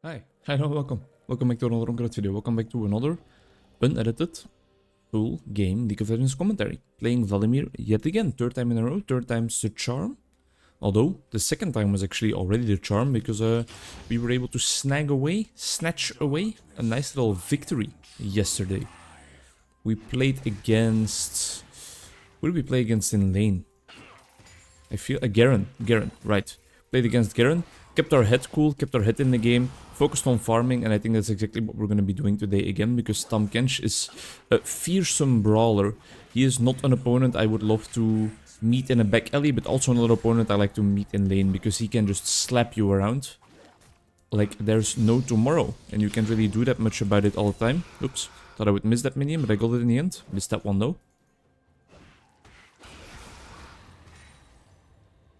Hi, hello, welcome. Welcome back to another Onkruid video. Welcome back to another unedited full game League of Legends commentary. Playing Vladimir yet again, third time in a row, third time's the charm. Although, the second time was actually already the charm because we were able to snatch away a nice little victory yesterday. We played against... Who did we play against in lane? I feel... Garen, right. Played against Garen, kept our head cool, kept our head in the game, focused on farming, and I think that's exactly what we're going to be doing today again, because Tahm Kench is a fearsome brawler. He is not an opponent I would love to meet in a back alley, but also another opponent I like to meet in lane, because he can just slap you around like there's no tomorrow, and you can't really do that much about it all the time. Oops, thought I would miss that minion, but I got it in the end. Missed that one though.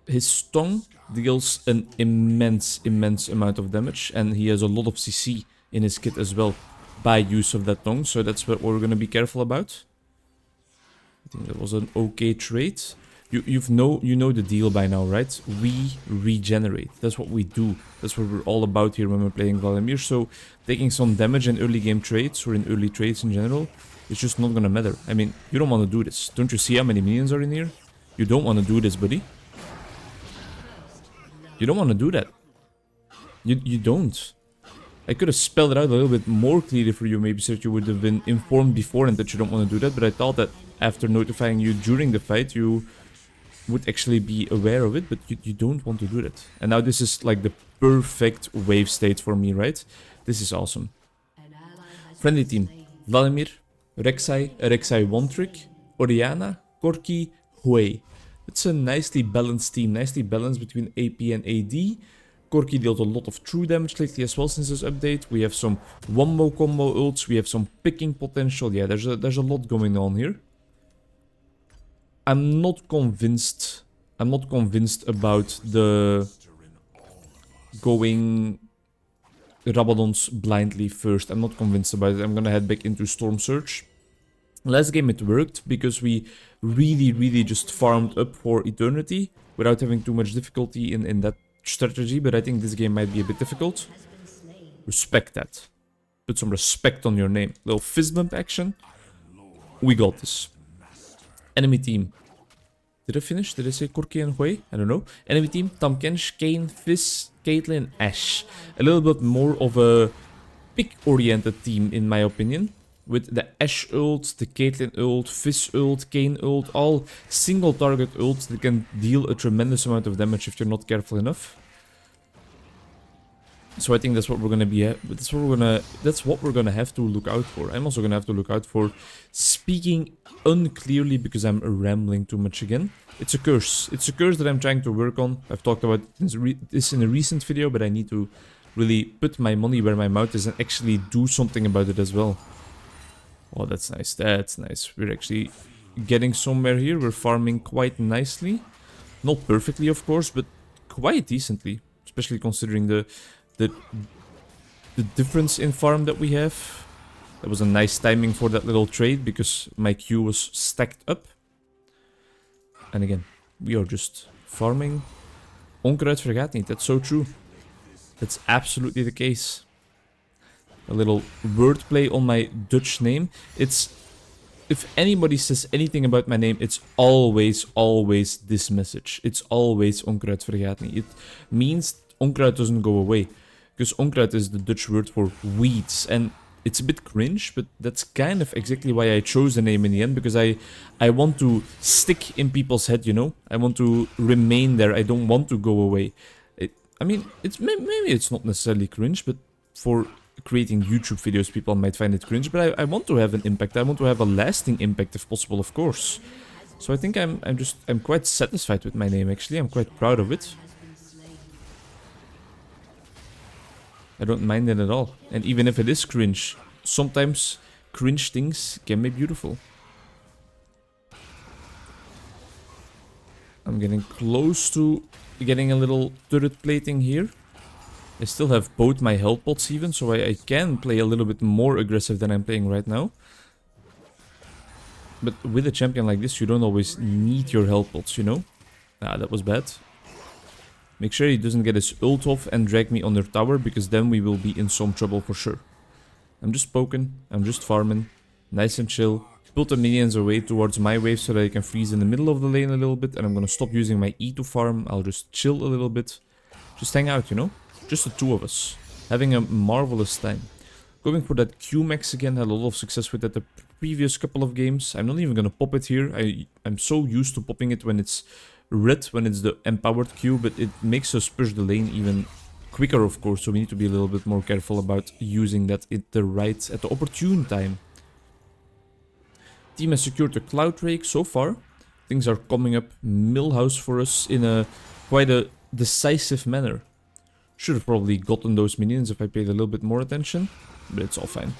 His tongue deals an immense amount of damage, and he has a lot of CC in his kit as well by use of that tongue, so that's what we're going to be careful about. I think that was an okay trade. You know the deal by now, right? We regenerate. That's what we do. That's what we're all about here when we're playing Vladimir. So taking some damage in early game trades, or in early trades in general, it's just not going to matter. I mean, you don't want to do this. Don't you see how many minions are in here? You don't want to do this, buddy. You don't want to do that. You don't. I could have spelled it out a little bit more clearly for you, maybe so that you would have been informed before and that you don't want to do that, but I thought that after notifying you during the fight, you would actually be aware of it, but you don't want to do that. And now this is like the perfect wave state for me, right? This is awesome. Friendly team. Vladimir, Rek'Sai one trick, Orianna, Corki, Hui. It's a nicely balanced team, nicely balanced between AP and AD. Corki dealt a lot of true damage lately as well since this update. We have some wombo combo ults, we have some picking potential. Yeah, there's a lot going on here. I'm not convinced about the going Rabadons blindly first. I'm not convinced about it. I'm gonna head back into Storm Surge. Last game it worked because we really just farmed up for eternity without having too much difficulty in that strategy, but I think this game might be a bit difficult. Respect that. Put some respect on your name. Little fist bump action. We got this. Enemy team. Did I finish? Did I say Corki and Hui? I don't know. Enemy team, Tahm Kench, Kayn, Fizz, Caitlyn, Ashe. A little bit more of a pick-oriented team in my opinion. With the Ashe ult, the Caitlyn ult, Fizz ult, Kayn ult, all single target ults that can deal a tremendous amount of damage if you're not careful enough. So I think that's what we're gonna be. That's what we're gonna have to look out for. I'm also gonna have to look out for speaking unclearly because I'm rambling too much again. It's a curse. It's a curse that I'm trying to work on. I've talked about this in a recent video, but I need to really put my money where my mouth is and actually do something about it as well. Oh, that's nice. That's nice. We're actually getting somewhere here. We're farming quite nicely. Not perfectly, of course, but quite decently. Especially considering the difference in farm that we have. That was a nice timing for that little trade because my Q was stacked up. And again, we are just farming. Onkruid vergaat niet. That's so true. That's absolutely the case. A little wordplay on my Dutch name. It's... If anybody says anything about my name, it's always this message. It's always Onkruid vergaat niet. It means Onkruid doesn't go away. Because Onkruid is the Dutch word for weeds. And it's a bit cringe, but that's kind of exactly why I chose the name in the end. Because I want to stick in people's head, you know? I want to remain there. I don't want to go away. I mean, maybe it's not necessarily cringe, but for creating YouTube videos, people might find it cringe, but I want to have an impact. I want to have a lasting impact if possible, of course. So I think I'm quite satisfied with my name, actually. I'm quite proud of it. I don't mind it at all. And even if it is cringe, sometimes cringe things can be beautiful. I'm getting close to getting a little turret plating here. I still have both my health pots even, so I can play a little bit more aggressive than I'm playing right now. But with a champion like this, you don't always need your health pots, you know? Ah, that was bad. Make sure he doesn't get his ult off and drag me under tower, because then we will be in some trouble for sure. I'm just poking, I'm just farming, nice and chill. Build the minions away towards my wave so that I can freeze in the middle of the lane a little bit, and I'm gonna stop using my E to farm. I'll just chill a little bit. Just hang out, you know? Just the two of us. Having a marvelous time. Going for that Q max again, had a lot of success with that the previous couple of games. I'm not even gonna pop it here. I'm so used to popping it when it's red, when it's the empowered Q, but it makes us push the lane even quicker, of course, so we need to be a little bit more careful about using that at the opportune time. Team has secured the Cloud Rake so far. Things are coming up millhouse for us in a quite a decisive manner. Should have probably gotten those minions if I paid a little bit more attention, but it's all fine.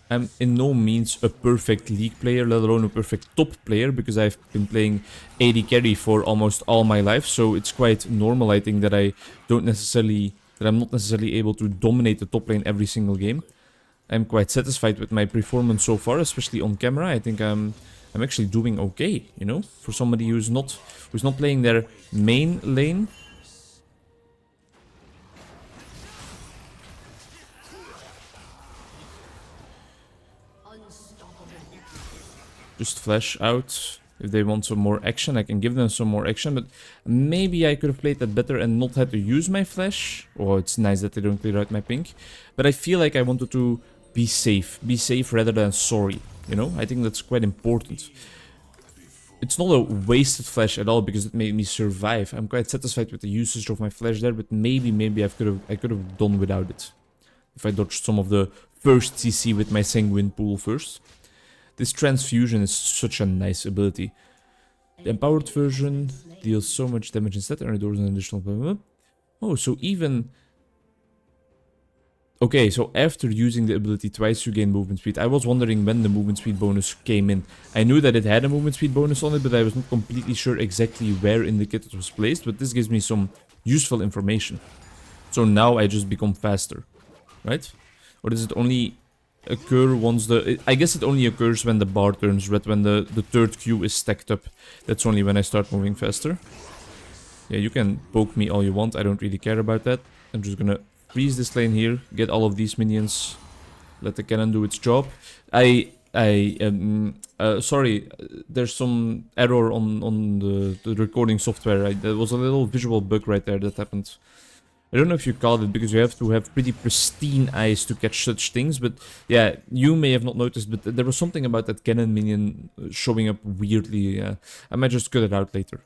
I'm in no means a perfect league player, let alone a perfect top player, because I've been playing AD carry for almost all my life, so it's quite normal, I think, that I'm not necessarily able to dominate the top lane every single game. I'm quite satisfied with my performance so far, especially on camera. I think I'm actually doing okay, you know, for somebody who's not playing their main lane. Just flash out. If they want some more action, I can give them some more action, but maybe I could have played that better and not had to use my flash. Oh, it's nice that they don't clear out my pink. But I feel like I wanted to be safe rather than sorry, you know? I think that's quite important. It's not a wasted flash at all, because it made me survive. I'm quite satisfied with the usage of my flash there, but maybe I could have done without it. If I dodged some of the first CC with my Sanguine pool first. This transfusion is such a nice ability. The empowered version deals so much damage instead and reduces an additional... Oh, so even... Okay, so after using the ability twice you gain movement speed. I was wondering when the movement speed bonus came in. I knew that it had a movement speed bonus on it, but I was not completely sure exactly where in the kit it was placed. But this gives me some useful information. So now I just become faster, right? Or does it only occur once the... I guess it only occurs when the bar turns red, when the third Q is stacked up. That's only when I start moving faster. Yeah, you can poke me all you want, I don't really care about that. I'm just gonna freeze this lane here, get all of these minions, let the cannon do its job. Sorry, there's some error on the recording software. There was a little visual bug right there that happened. I don't know if you called it, because you have to have pretty pristine eyes to catch such things, but yeah, you may have not noticed, but there was something about that cannon minion showing up weirdly. I might just cut it out later.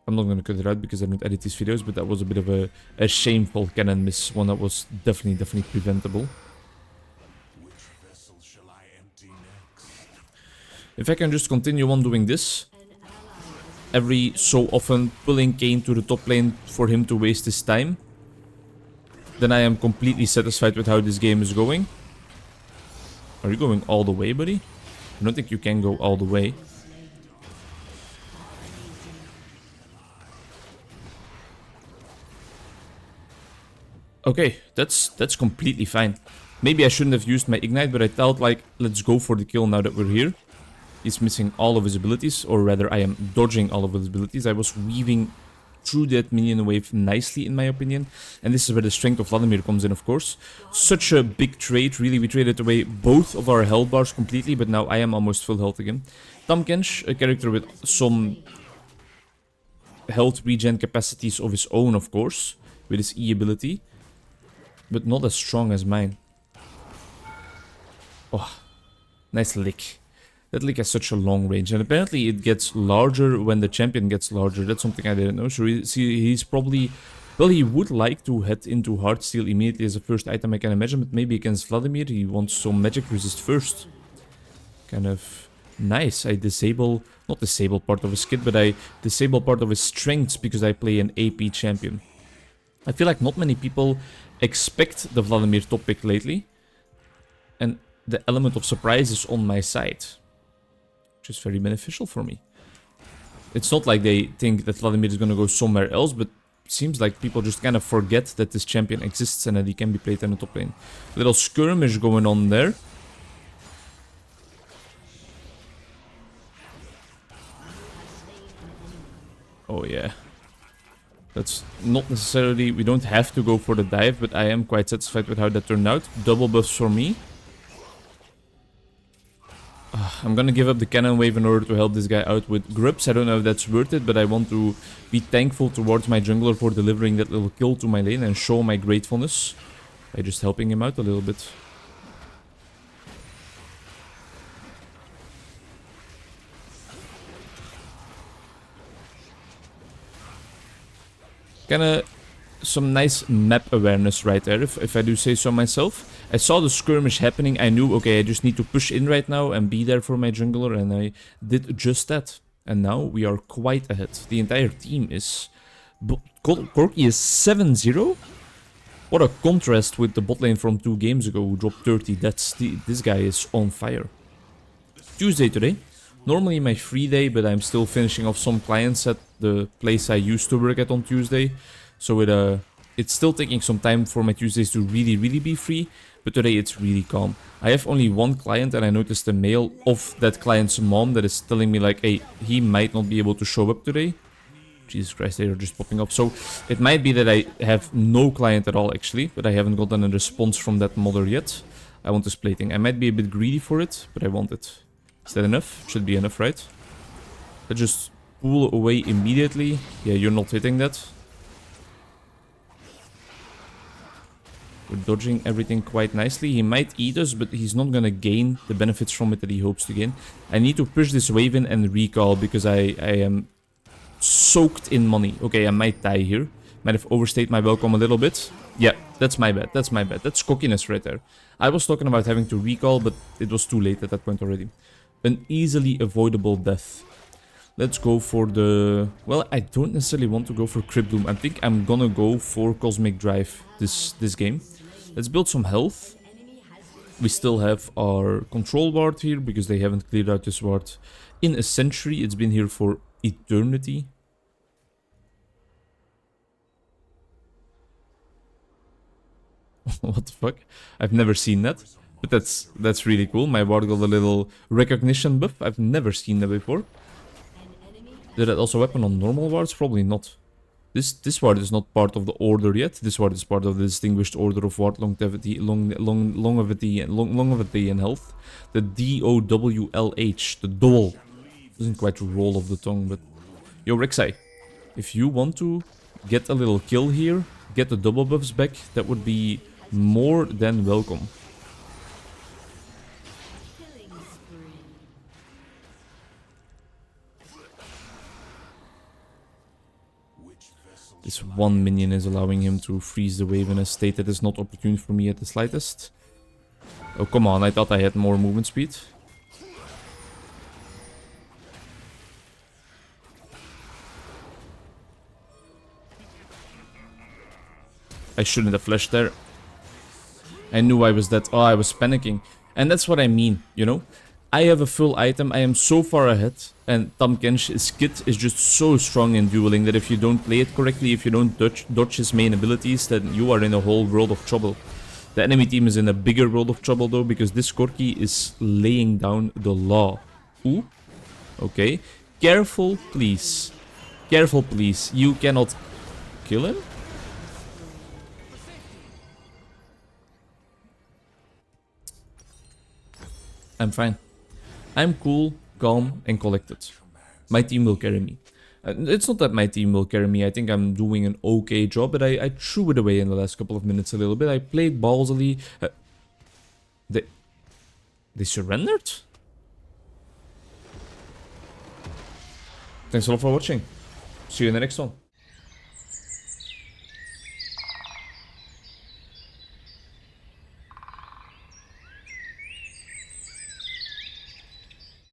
I'm not going to cut it out because I don't edit these videos, but that was a bit of a shameful cannon miss, one that was definitely preventable. If I can just continue on doing this, every so often pulling Kayn to the top lane for him to waste his time, then I am completely satisfied with how this game is going. Are you going all the way, buddy? I don't think you can go all the way. Okay, that's completely fine. Maybe I shouldn't have used my ignite, but I felt like, let's go for the kill now that we're here. He's missing all of his abilities, or rather I am dodging all of his abilities. I was weaving through that minion wave nicely, in my opinion. And this is where the strength of Vladimir comes in, of course. Such a big trade, really. We traded away both of our health bars completely, but now I am almost full health again. Tamkench, a character with some health regen capacities of his own, of course, with his E ability, but not as strong as mine. Oh, nice lick. That lick has such a long range, and apparently it gets larger when the champion gets larger. That's something I didn't know. So he's probably... Well, he would like to head into Heartsteel immediately as the first item, I can imagine, but maybe against Vladimir he wants some magic resist first. Kind of nice. I disable... Not disable part of his kit, but I disable part of his strengths because I play an AP champion. I feel like not many people expect the Vladimir top pick lately, and the element of surprise is on my side, which is very beneficial for me. It's not like they think that Vladimir is gonna go somewhere else, but it seems like people just kind of forget that this champion exists and that he can be played in the top lane. Little skirmish going on there. Oh yeah. That's not necessarily... We don't have to go for the dive, but I am quite satisfied with how that turned out. Double buffs for me. I'm gonna give up the cannon wave in order to help this guy out with grips. I don't know if that's worth it, but I want to be thankful towards my jungler for delivering that little kill to my lane and show my gratefulness by just helping him out a little bit. Kinda some nice map awareness right there, if I do say so myself. I saw the skirmish happening, I knew, okay, I just need to push in right now and be there for my jungler, and I did just that. And now we are quite ahead. The entire team is... Corki is 7-0? What a contrast with the bot lane from 2 games ago who dropped 30 deaths. This guy is on fire. Tuesday today. Normally my free day, but I'm still finishing off some clients at the place I used to work at on Tuesday. So it's still taking some time for my Tuesdays to really be free. But today it's really calm. I have only one client and I noticed a mail of that client's mom that is telling me like, hey, he might not be able to show up today. Jesus Christ, they are just popping up. So it might be that I have no client at all actually, but I haven't gotten a response from that mother yet. I want this plating. I might be a bit greedy for it, but I want it. Is that enough? Should be enough, right? Let's just pull away immediately. Yeah, you're not hitting that. We're dodging everything quite nicely. He might eat us, but he's not gonna gain the benefits from it that he hopes to gain. I need to push this wave in and recall because I am soaked in money. Okay, I might die here. Might have overstayed my welcome a little bit. Yeah, that's my bad. That's my bad. That's cockiness right there. I was talking about having to recall, but it was too late at that point already. An easily avoidable death. Let's go for the... Well, I don't necessarily want to go for Crypt Doom. I think I'm gonna go for Cosmic Drive this game. Let's build some health. We still have our control ward here because they haven't cleared out this ward in a century. It's been here for eternity. What the fuck? I've never seen that. But that's really cool. My ward got a little recognition buff. I've never seen that before. Did that also happen on normal wards? Probably not. This ward is not part of the order yet. This ward is part of the distinguished order of ward longevity, longevity and health. The DOWLH, the Dole. Doesn't quite roll off the tongue, but yo Rek'Sai, if you want to get a little kill here, get the double buffs back, that would be more than welcome. This one minion is allowing him to freeze the wave in a state that is not opportune for me at the slightest. Oh, come on, I thought I had more movement speed. I shouldn't have flashed there. I knew I was dead. Oh, I was panicking. And that's what I mean, you know? I have a full item, I am so far ahead, and Tahm Kench's kit is just so strong in dueling that if you don't play it correctly, if you don't dodge his main abilities, then you are in a whole world of trouble. The enemy team is in a bigger world of trouble though, because this Corki is laying down the law. Ooh. Okay. Careful, please. Careful, please. You cannot kill him? I'm fine. I'm cool, calm, and collected. My team will carry me. It's not that my team will carry me. I think I'm doing an okay job, but I threw it away in the last couple of minutes a little bit. I played ballsily. They surrendered? Thanks a lot for watching. See you in the next one.